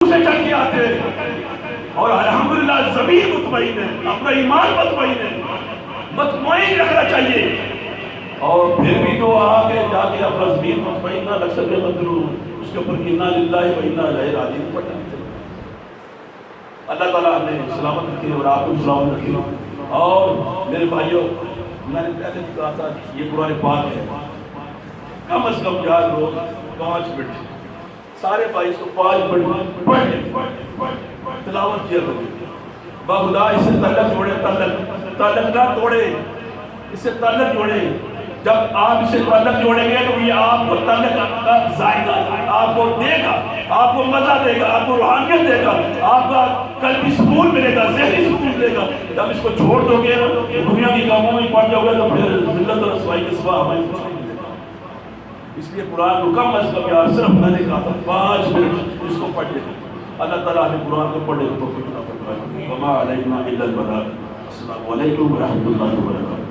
سے چل کے آتے ہیں اور الحمدللہ زمین مطمئن ہے، اپنا ایمان مطمئن ہے، مطمئن رکھنا چاہیے. اور پھر بھی تو آگے جا کے اپنا زمین مطمئن نہ رکھ سکے مطلب اس کے اوپر انا للہ و انا الیہ راجعون پڑھنا چاہیے. اللہ تعالیٰ ہمیں سلامت رکھے اور آپ کو سلامت رکھے. اور میرے بھائیوں، میں نے پہلے بھی کہا تھا یہ قرآن پاک ہے، کم از کم یاد ہو 5 منٹ سارے بھائی اس کو 5 منٹ پڑھ لیں، تلاوت کیا کریں. باخدا اس سے تعلق جوڑے، تعلق نہ توڑے، اس سے تعلق جوڑے. جب آپ اسے تعلق جوڑیں گے تو یہ آپ کو تعلق کا ذائقہ آپ کو دے گا، آپ کو مزہ دے گا، آپ کو روحانیت دے گا، آپ کا قلبی سکون ملے گا، ذہنی سکون ملے گا. جب اس کو چھوڑ دو گے دنیا کی کاموں میں پڑ جاؤ گے تو پھر ذلت اور رسوائی کے سوا ہمیں کچھ نہیں ملے گا. اس لیے قرآن کو کم از کم یار صرف میں نے کہا تھا 5 منٹ اس کو پڑھ لیں. اللہ تعالیٰ ہمیں قرآن کو پڑھنے کو توفیق عطا فرمائے. وما علینا الا البلاغ. السلام علیکم ورحمۃ اللہ وبرکاتہ.